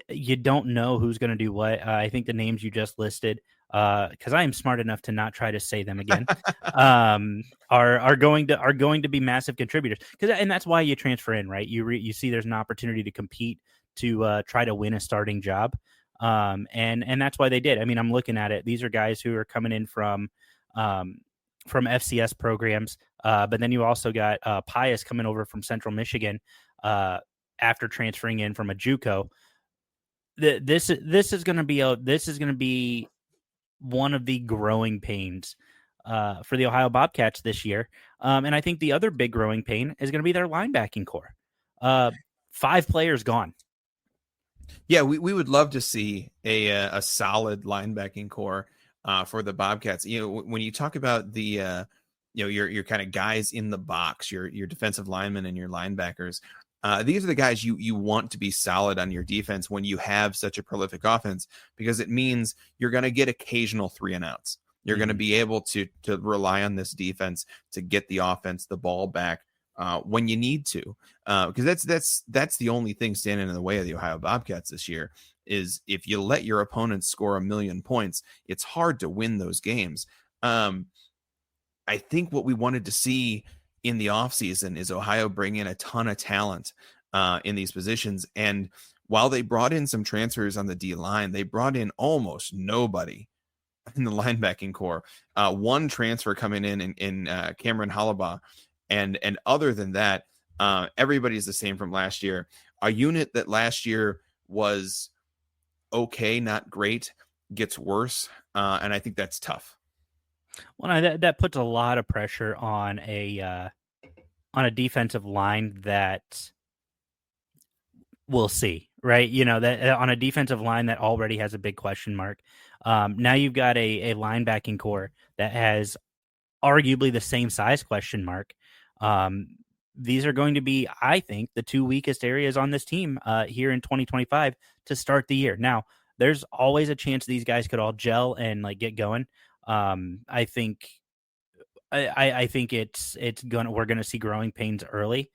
you don't know who's going to do what. I think the names you just listed, because I am smart enough to not try to say them again, are going to be massive contributors. And that's why you transfer in, right? You see there's an opportunity to compete, to try to win a starting job, and that's why they did. I mean, I'm looking at it. These are guys who are coming in from FCS programs, but then you also got Pius coming over from Central Michigan after transferring in from a JUCO. This is going to be one of the growing pains for the Ohio Bobcats this year, and I think the other big growing pain is going to be their linebacking core. 5 players gone. Yeah, we would love to see a solid linebacking core for the Bobcats. When you talk about the your kind of guys in the box, your defensive linemen and your linebackers, these are the guys you want to be solid on your defense when you have such a prolific offense, because it means you're going to get occasional 3 and outs. You're going to be able to rely on this defense to get the offense the ball back when you need to, because that's the only thing standing in the way of the Ohio Bobcats this year. Is if you let your opponents score 1 million points, it's hard to win those games. I think what we wanted to see in the offseason is Ohio bring in a ton of talent in these positions. And while they brought in some transfers on the D line, they brought in almost nobody in the linebacking core. 1 transfer coming in Cameron Hollabaugh. And other than that, everybody's the same from last year. A unit that last year was okay, not great, gets worse. And I think that's tough. Well, that puts a lot of pressure on a defensive line that we'll see, right? That on a defensive line that already has a big question mark. Now you've got a linebacking core that has arguably the same size question mark. These are going to be, I think, the 2 weakest areas on this team here in 2025 to start the year. Now, there's always a chance these guys could all gel and get going. I think we're gonna see growing pains early,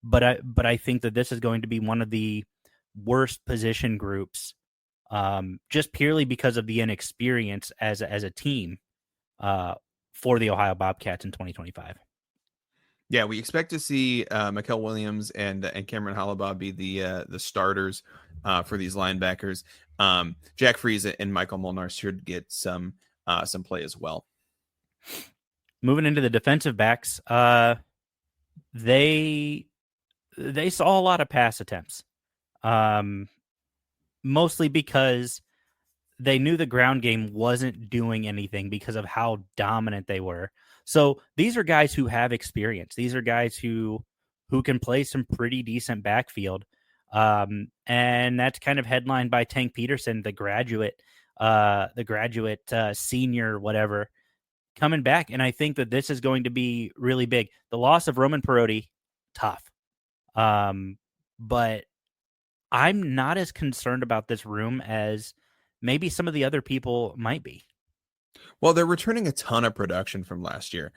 but I think that this is going to be one of the worst position groups just purely because of the inexperience as a team for the Ohio Bobcats in 2025. Yeah, we expect to see Mikael Williams and Cameron Hollabaugh be the starters for these linebackers. Jack Freese and Michael Molnar should get some play as well. Moving into the defensive backs, they saw a lot of pass attempts, mostly because they knew the ground game wasn't doing anything because of how dominant they were. So these are guys who have experience. These are guys who can play some pretty decent backfield. And that's kind of headlined by Tank Peterson, the graduate senior, whatever, coming back. And I think that this is going to be really big. The loss of Roman Perotti, tough. But I'm not as concerned about this room as maybe some of the other people might be. Well, they're returning a ton of production from last year.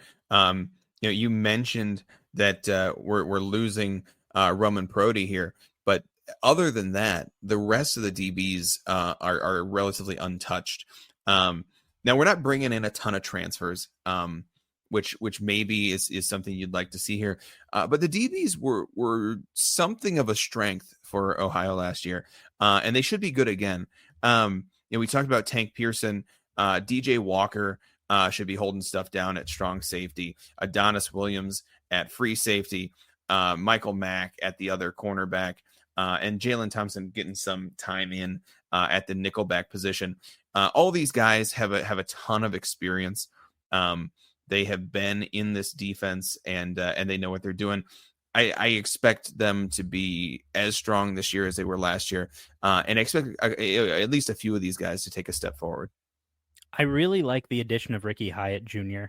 You mentioned that we're losing Roman Perotti here, but other than that, the rest of the DBs are relatively untouched. Now we're not bringing in a ton of transfers, which maybe is something you'd like to see here. But the DBs were something of a strength for Ohio last year, and they should be good again. We talked about Tank Pearson. DJ Walker should be holding stuff down at strong safety. Adonis Williams at free safety. Michael Mack at the other cornerback. And Jalen Thompson getting some time in at the nickelback position. All these guys have a ton of experience. They have been in this defense and they know what they're doing. I expect them to be as strong this year as they were last year, and I expect at least a few of these guys to take a step forward. I really like the addition of Ricky Hyatt Jr.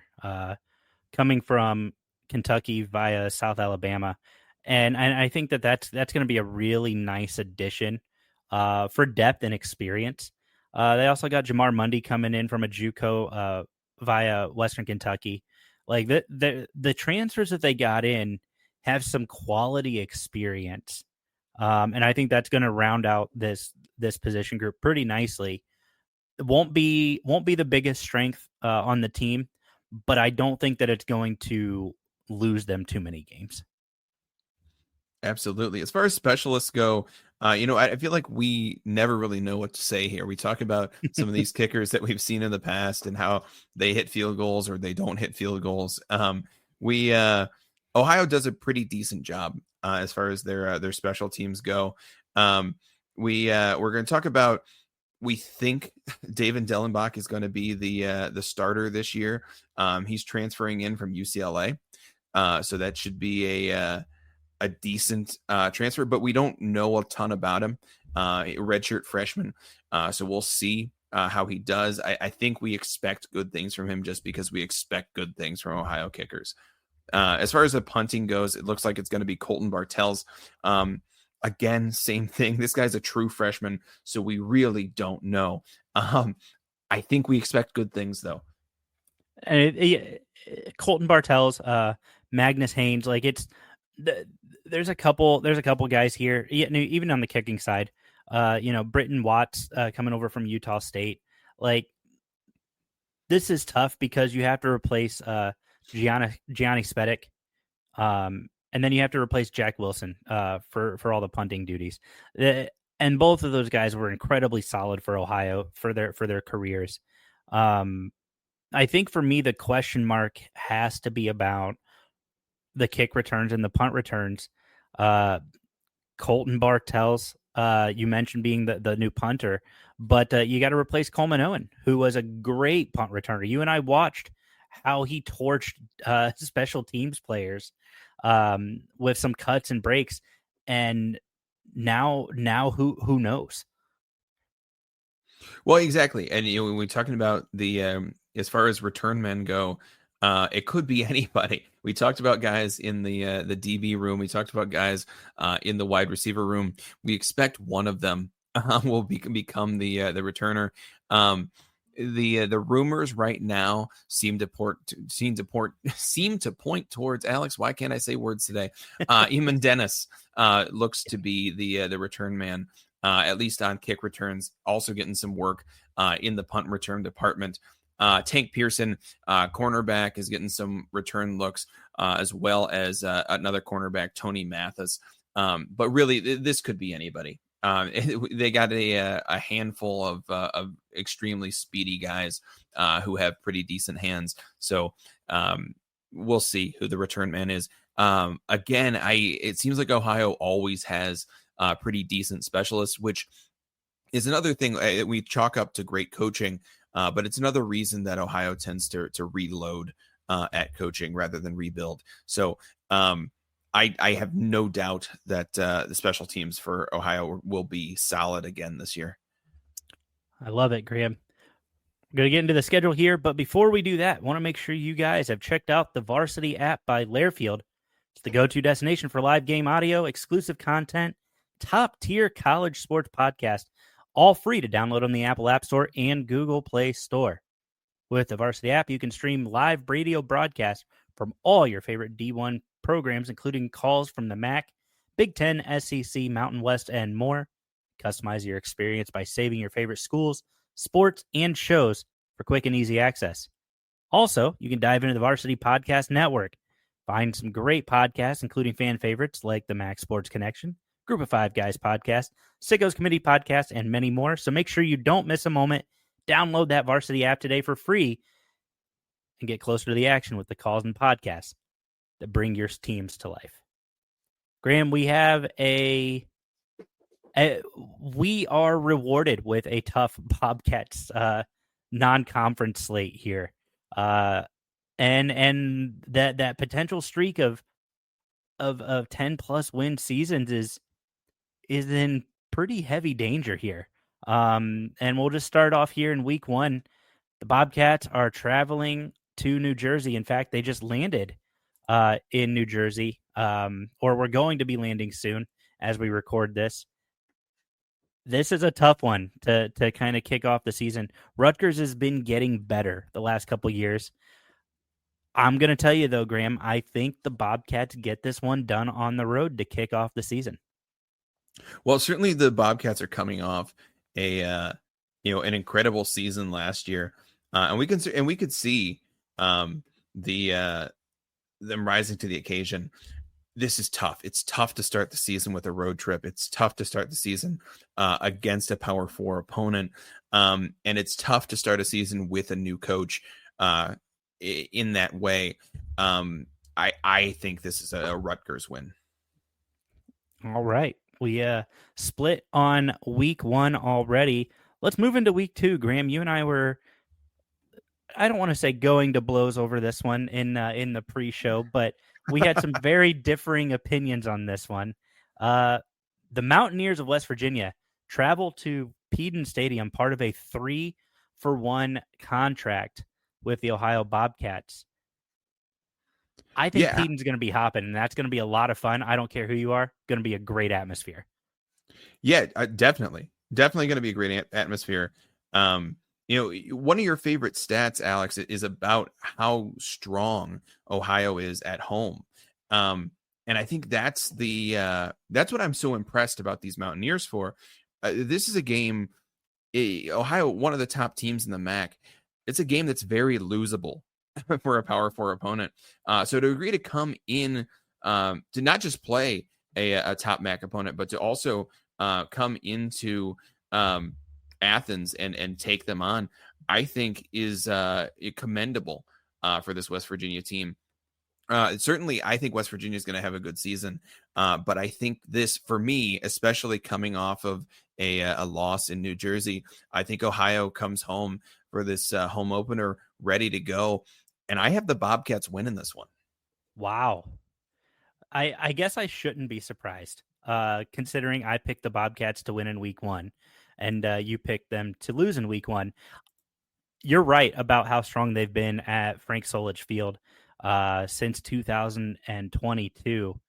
Coming from Kentucky via South Alabama, and I think that's going to be a really nice addition for depth and experience. They also got Jamar Mundy coming in from a JUCO via Western Kentucky. Like the transfers that they got in have some quality experience, and I think that's going to round out this position group pretty nicely. It won't be the biggest strength on the team, but I don't think that it's going to lose them too many games. Absolutely. As far as specialists go, I feel like we never really know what to say here. We talk about some of these kickers that we've seen in the past and how they hit field goals or they don't hit field goals. Ohio does a pretty decent job as far as their special teams go. We're going to talk about. We think David Dellenbach is going to be the starter this year. He's transferring in from UCLA, so that should be a decent transfer. But we don't know a ton about him. Redshirt freshman, so we'll see how he does. I think we expect good things from him just because we expect good things from Ohio kickers. As far as the punting goes, it looks like it's going to be Colton Bartels. Again, same thing. This guy's a true freshman, so we really don't know. I think we expect good things, though. And Colton Bartels, Magnus Haynes, like there's a couple guys here, even on the kicking side. Britton Watts coming over from Utah State. Like this is tough because you have to replace Gianni Spedic. And then you have to replace Jack Wilson for all the punting duties. And both of those guys were incredibly solid for Ohio for their careers. I think for me, the question mark has to be about the kick returns and the punt returns. Colton Bartels, you mentioned being the new punter, but you got to replace Coleman Owen, who was a great punt returner. You and I watched how he torched special teams players with some cuts and breaks, and now who knows? Well, exactly, and when we're talking about the as far as return men go, it could be anybody. We talked about guys in the DB room. We talked about guys in the wide receiver room. We expect one of them will become the returner. The rumors right now seem to point towards Alex. Why can't I say words today? Eamon Dennis looks to be the return man at least on kick returns, also getting some work in the punt return department. Tank Pearson, cornerback, is getting some return looks, as well as another cornerback, Tony Mathis. But really, this could be anybody. They got a handful of extremely speedy guys who have pretty decent hands. So we'll see who the return man is. Again, it seems like Ohio always has pretty decent specialists, which is another thing we chalk up to great coaching. But it's another reason that Ohio tends to reload at coaching rather than rebuild. So I have no doubt that the special teams for Ohio will be solid again this year. I love it, Graham. I'm going to get into the schedule here, but before we do that, I want to make sure you guys have checked out the Varsity app by Lairfield. It's the go-to destination for live game audio, exclusive content, top-tier college sports podcast, all free to download on the Apple App Store and Google Play Store. With the Varsity app, you can stream live radio broadcasts from all your favorite D1 programs, including calls from the MAC, Big Ten, SEC, Mountain West, and more. Customize your experience by saving your favorite schools, sports, and shows for quick and easy access. Also, you can dive into the Varsity Podcast Network. Find some great podcasts, including fan favorites like the MAC Sports Connection, Group of Five Guys podcast, Sickos Committee podcast, and many more. So make sure you don't miss a moment. Download that Varsity app today for free and get closer to the action with the calls and podcasts that bring your teams to life. Graham, we have we are rewarded with a tough Bobcats non-conference slate here. And that potential streak of 10 plus win seasons is in pretty heavy danger here. And we'll just start off here in week 1. The Bobcats are traveling to New Jersey. In fact, they just landed in New Jersey, or we're going to be landing soon as we record this. This is a tough one to kind of kick off the season. Rutgers has been getting better the last couple years. I'm going to tell you, though, Graham, I think the Bobcats get this one done on the road to kick off the season. Well, certainly the Bobcats are coming off an incredible season last year, and we could see them rising to the occasion. This is tough. It's tough to start the season with a road trip. It's tough to start the season against a Power 4 opponent, and it's tough to start a season with a new coach in that way. I think this is a Rutgers win. All right. We split on week 1 already. Let's move into week 2. Graham, you and I were, I don't want to say going to blows over this one in the pre-show, but we had some very differing opinions on this one. The Mountaineers of West Virginia travel to Peden Stadium, part of a 3-for-1 contract with the Ohio Bobcats. I think Peden's going to be hopping, and that's going to be a lot of fun. I don't care who you are. Going to be a great atmosphere. Yeah, definitely going to be a great atmosphere. One of your favorite stats, Alex, is about how strong Ohio is at home. And I think that's what I'm so impressed about these Mountaineers for. This is a game, Ohio, one of the top teams in the MAC. It's a game that's very losable for a Power 4 opponent. So to agree to come in, to not just play a top MAC opponent, but to also come into Athens and take them on, I think is commendable for this West Virginia team. Certainly, I think West Virginia is going to have a good season, but I think this, for me, especially coming off of a loss in New Jersey, I think Ohio comes home for this home opener ready to go, and I have the Bobcats winning this one. Wow. I guess I shouldn't be surprised, considering I picked the Bobcats to win in week 1, and you picked them to lose in week 1. You're right about how strong they've been at Frank Solich Field since 2022.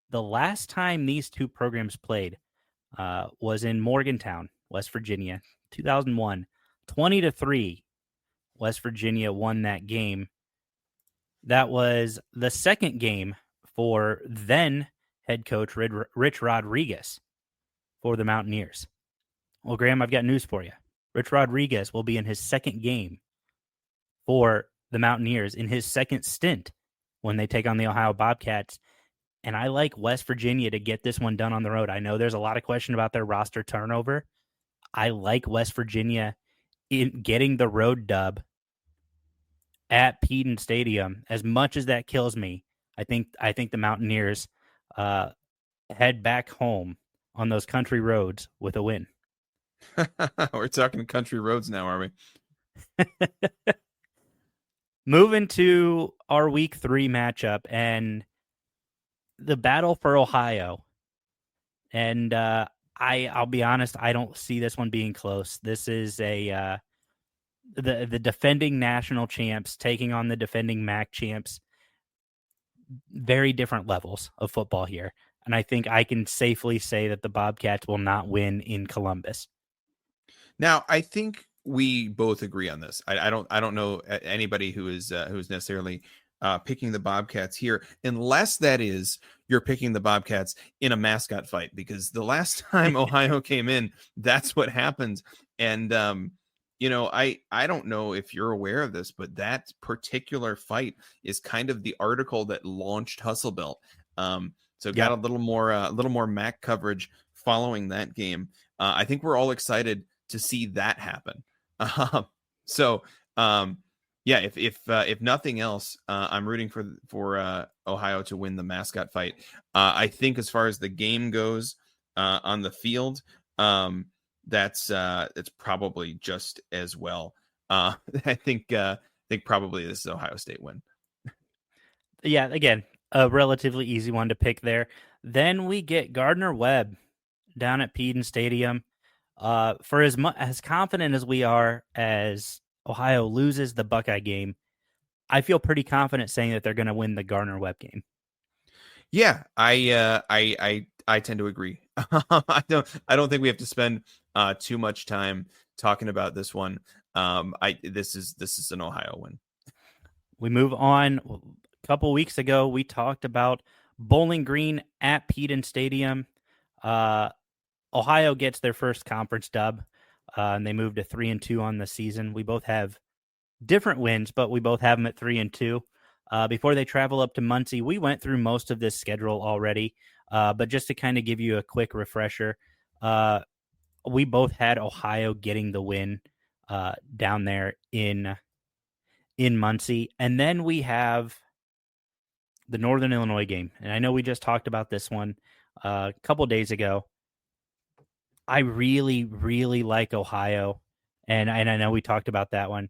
The last time these two programs played was in Morgantown, West Virginia, 2001. 20-3, West Virginia won that game. That was the second game for then head coach Rich Rodriguez for the Mountaineers. Well, Graham, I've got news for you. Rich Rodriguez will be in his second game for the Mountaineers in his second stint when they take on the Ohio Bobcats. And I like West Virginia to get this one done on the road. I know there's a lot of question about their roster turnover. I like West Virginia in getting the road dub at Peden Stadium. As much as that kills me, I think the Mountaineers head back home on those country roads with a win. We're talking country roads now, are we? Moving to our week 3 matchup and the battle for Ohio. And I'll be honest, I don't see this one being close. This is the defending national champs taking on the defending MAC champs. Very different levels of football here. And I think I can safely say that the Bobcats will not win in Columbus. Now, I think we both agree on this. I don't know anybody who's necessarily picking the Bobcats here, unless that is you're picking the Bobcats in a mascot fight, because the last time Ohio came in, that's what happened. And I don't know if you're aware of this, but that particular fight is kind of the article that launched Hustle Belt. So got a little more MAC coverage following that game. I think we're all excited to see that happen. If nothing else, I'm rooting for Ohio to win the mascot fight. I think as far as the game goes on the field, that's probably just as well. I think probably this is Ohio State win. Yeah, again, a relatively easy one to pick there. Then we get Gardner-Webb down at Peden Stadium. For as confident as we are as Ohio loses the Buckeye game, I feel pretty confident saying that they're going to win the Gardner-Webb game. Yeah, I tend to agree. I don't think we have to spend too much time talking about this one. This is an Ohio win. We move on. A couple weeks ago, we talked about Bowling Green at Peden Stadium. Ohio gets their first conference dub, and they moved to 3-2 on the season. We both have different wins, but we both have them at 3-2. Before they travel up to Muncie, we went through most of this schedule already, but just to kind of give you a quick refresher, we both had Ohio getting the win down there in Muncie, and then we have the Northern Illinois game, and I know we just talked about this one a couple days ago. I really, really like Ohio, and I know we talked about that one.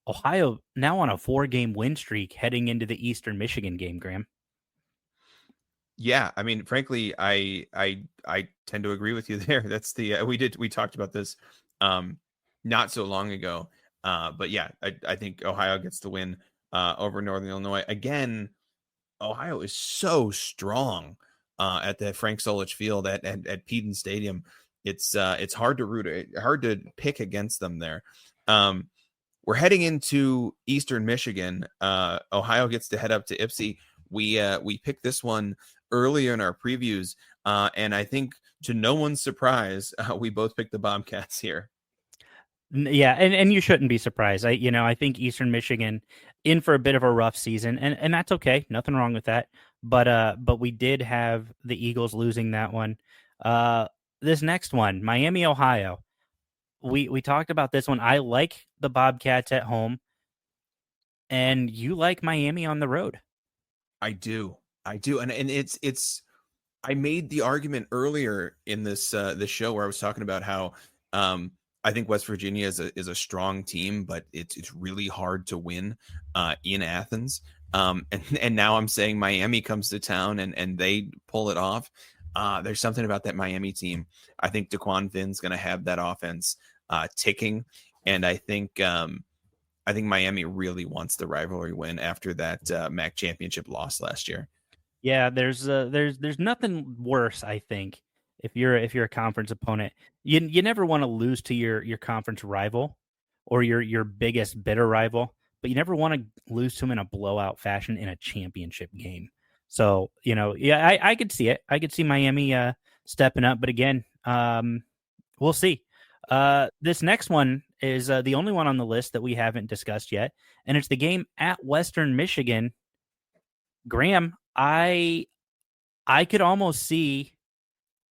Ohio now on a 4-game win streak heading into the Eastern Michigan game, Graham. Yeah, I mean, frankly, I tend to agree with you there. That's we talked about this not so long ago, but yeah, I think Ohio gets the win over Northern Illinois. Again, Ohio is so strong at the Frank Solich Field at Peden Stadium. It's hard to pick against them there. We're heading into Eastern Michigan. Ohio gets to head up to Ypsi. We picked this one earlier in our previews, and I think to no one's surprise, we both picked the Bobcats here. Yeah, and you shouldn't be surprised. I think Eastern Michigan in for a bit of a rough season, and that's okay. Nothing wrong with that. But we did have the Eagles losing that one. This next one, Miami, Ohio. We talked about this one. I like the Bobcats at home, and you like Miami on the road. I do, and it's. I made the argument earlier in this show where I was talking about how I think West Virginia is a strong team, but it's really hard to win in Athens. And now I'm saying Miami comes to town and they pull it off. There's something about that Miami team. I think DeQuan Finn's going to have that offense ticking, and I think Miami really wants the rivalry win after that MAC championship loss last year. Yeah, there's nothing worse, I think, if you're a conference opponent. You never want to lose to your conference rival or your biggest bitter rival, but you never want to lose to them in a blowout fashion in a championship game. So, I could see it. I could see Miami stepping up. But again, We'll see. This next one is the only one on the list that we haven't discussed yet, and it's the game at Western Michigan. Graham, I could almost see,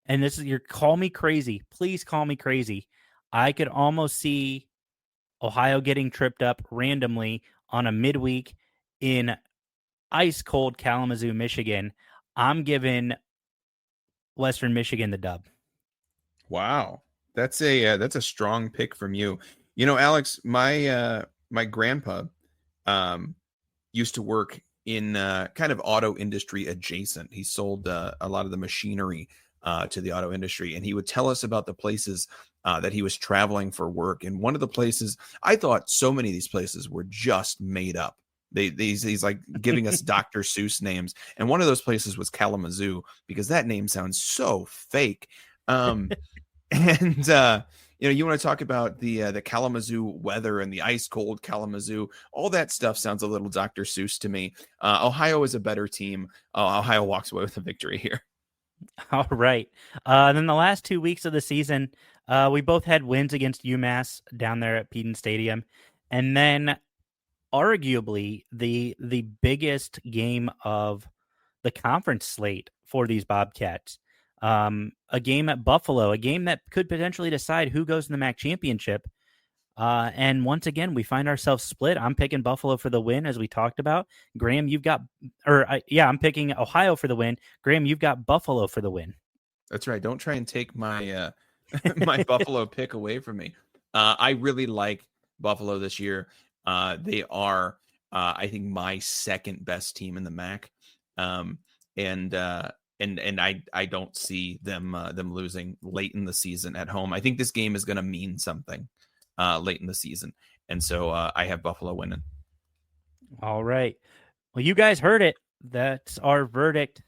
and this is call me crazy. Please call me crazy. I could almost see Ohio getting tripped up randomly on a midweek in ice cold Kalamazoo, Michigan. I'm giving Western Michigan the dub. Wow. That's a strong pick from you. You know, Alex, my grandpa used to work in kind of auto industry adjacent. He sold a lot of the machinery to the auto industry, and he would tell us about the places that he was traveling for work. And one of the places, I thought so many of these places were just made up. He's like giving us Dr. Seuss names, and one of those places was Kalamazoo because that name sounds so fake. And you want to talk about the Kalamazoo weather and the ice cold Kalamazoo. All that stuff sounds a little Dr. Seuss to me. Ohio is a better team. Ohio walks away with a victory here. All right. Then the last 2 weeks of the season, we both had wins against UMass down there at Peden Stadium, and then arguably the biggest game of the conference slate for these Bobcats. A game at Buffalo, a game that could potentially decide who goes in the MAC championship. And once again, we find ourselves split. I'm picking Buffalo for the win, as we talked about. Graham, I'm picking Ohio for the win. Graham, you've got Buffalo for the win. That's right. Don't try and take my my Buffalo pick away from me. I really like Buffalo this year. They are, I think, my second best team in the MAC. And I don't see them losing late in the season at home. I think this game is going to mean something late in the season, and so I have Buffalo winning. All right. Well, you guys heard it. That's our verdict.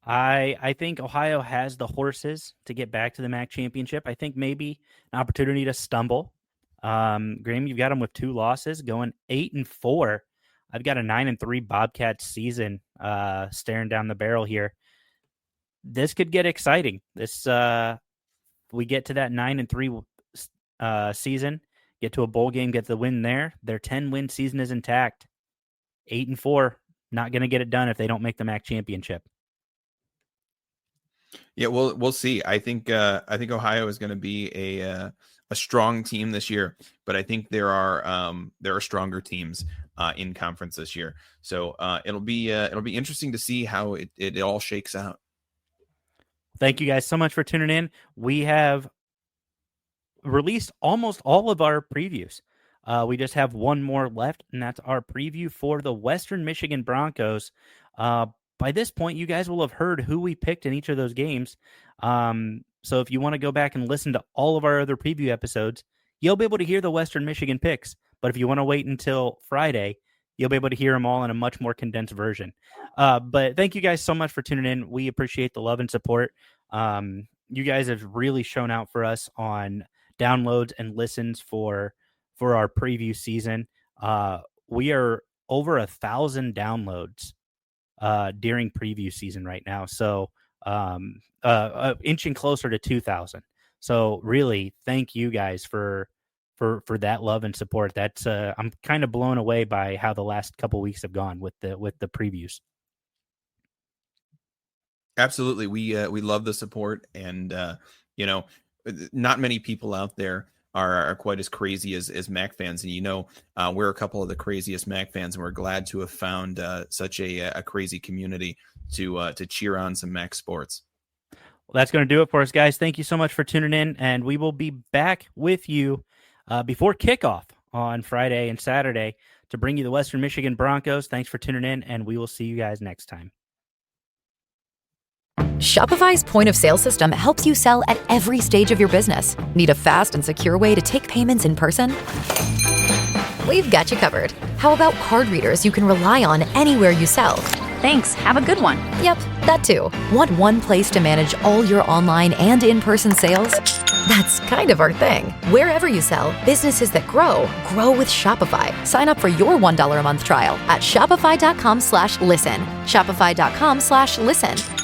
I think Ohio has the horses to get back to the MAC championship. I think maybe an opportunity to stumble. Graham, you've got them with 2 losses, going 8-4. I've got a 9-3 Bobcats season staring down the barrel here. This could get exciting. We get to that 9-3 season, get to a bowl game, get the win there. Their 10-win season is intact. 8-4, not going to get it done if they don't make the MAC championship. Yeah, we'll see. I think Ohio is going to be a strong team this year, but I think there are stronger teams in conference this year. So it'll be interesting to see how it all shakes out. Thank you guys so much for tuning in. We have released almost all of our previews. We just have one more left, and that's our preview for the Western Michigan Broncos. By this point, you guys will have heard who we picked in each of those games. So if you want to go back and listen to all of our other preview episodes, you'll be able to hear the Western Michigan picks. But if you want to wait until Friday, you'll be able to hear them all in a much more condensed version. But thank you guys so much for tuning in. We appreciate the love and support. You guys have really shown out for us on downloads and listens for our preview season. We are over 1,000 downloads during preview season right now. So inching closer to 2,000. So really, thank you guys for that love and support. That's I'm kind of blown away by how the last couple weeks have gone with the previews. Absolutely, we love the support, and not many people out there are quite as crazy as MAC fans, and we're a couple of the craziest MAC fans, and we're glad to have found such a crazy community to cheer on some MAC sports. Well, that's going to do it for us, guys. Thank you so much for tuning in, and we will be back with you before kickoff on Friday and Saturday to bring you the Western Michigan Broncos. Thanks for tuning in, and we will see you guys next time. Shopify's point-of-sale system helps you sell at every stage of your business. Need a fast and secure way to take payments in person? We've got you covered. How about card readers you can rely on anywhere you sell? Thanks. Have a good one. Yep, that too. Want one place to manage all your online and in-person sales? That's kind of our thing. Wherever you sell, businesses that grow with Shopify. Sign up for your $1 a month trial at shopify.com/listen. Shopify.com/listen.